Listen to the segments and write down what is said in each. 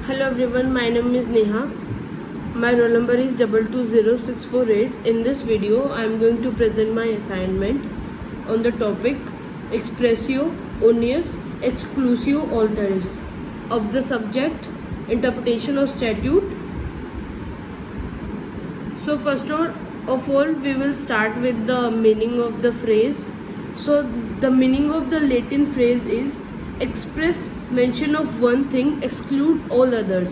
Hello everyone, my name is Neha. My roll number is 220648. In this video, I am going to present my assignment on the topic Expressio Unius Exclusio Alteris of the subject Interpretation of Statute. So first of all, we will start with the meaning of the phrase. So the meaning of the Latin phrase is express mention of one thing, exclude all others.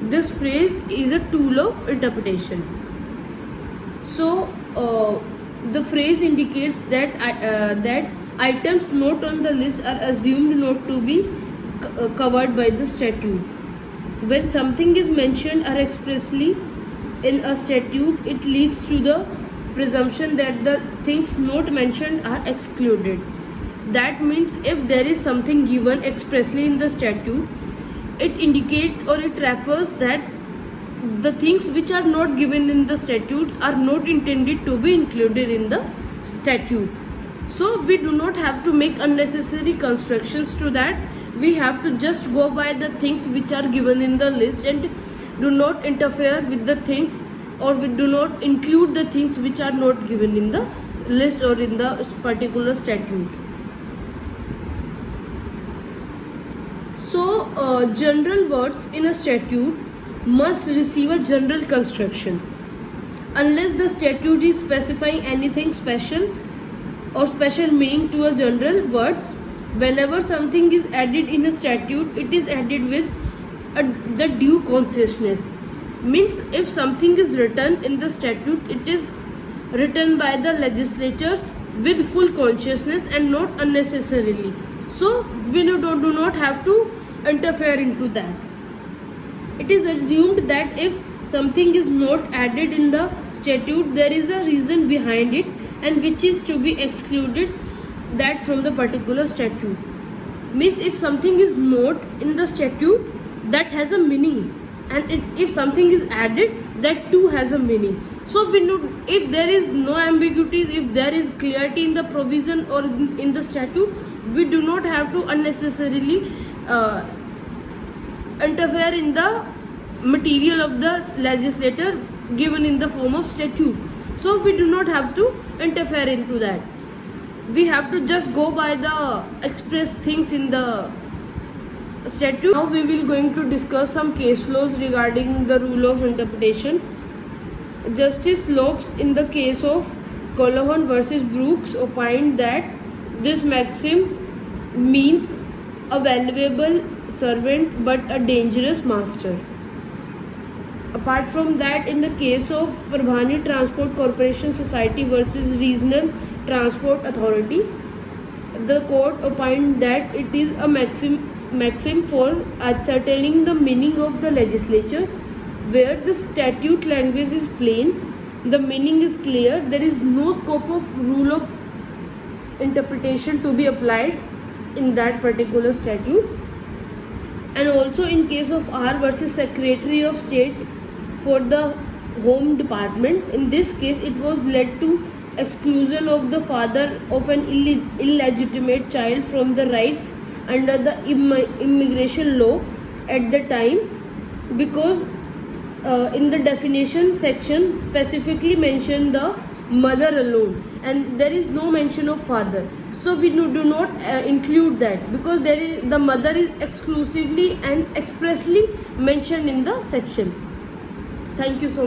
This phrase is a tool of interpretation. So the phrase indicates that that items not on the list are assumed not to be covered by the statute. When something is mentioned or expressly in a statute, it leads to the presumption that the things not mentioned are excluded. That means if there is something given expressly in the statute, it indicates or it refers that the things which are not given in the statutes are not intended to be included in the statute. So we do not have to make unnecessary constructions to that. We have to just go by the things which are given in the list and do not interfere with the things, or we do not include the things which are not given in the list or in the particular statute. So general words in a statute must receive a general construction. Unless the statute is specifying anything special or special meaning to a general words, whenever something is added in a statute, it is added with the due consciousness. Means if something is written in the statute, it is written by the legislators with full consciousness and not unnecessarily. So we do not have to interfere into that. It is assumed that if something is not added in the statute, there is a reason behind it and which is to be excluded that from the particular statute. Means if something is not in the statute, that has a meaning, and if something is added, that too has a meaning. So we know if there is no ambiguity, if there is clarity in the provision or in the statute, we do not have to unnecessarily interfere in the material of the legislator given in the form of statute. So we do not have to interfere into that. We have to just go by the express things in the statute. Now we will going to discuss some case laws regarding the rule of interpretation. Justice Lopes, in the case of Colohan versus Brooks, opined that this maxim means a valuable servant but a dangerous master. Apart from that, in the case of Prabhani Transport Corporation Society versus Regional Transport Authority, the court opined that it is a maxim for ascertaining the meaning of the legislatures. Where the statute language is plain, the meaning is clear, there is no scope of rule of interpretation to be applied in that particular statute. And also in case of R versus Secretary of State for the Home Department, in this case it was led to exclusion of the father of an illegitimate child from the rights under the immigration law at the time, because in the definition section specifically mentioned the mother alone and there is no mention of father. So we do not include that, because the mother is exclusively and expressly mentioned in the section. Thank you so much.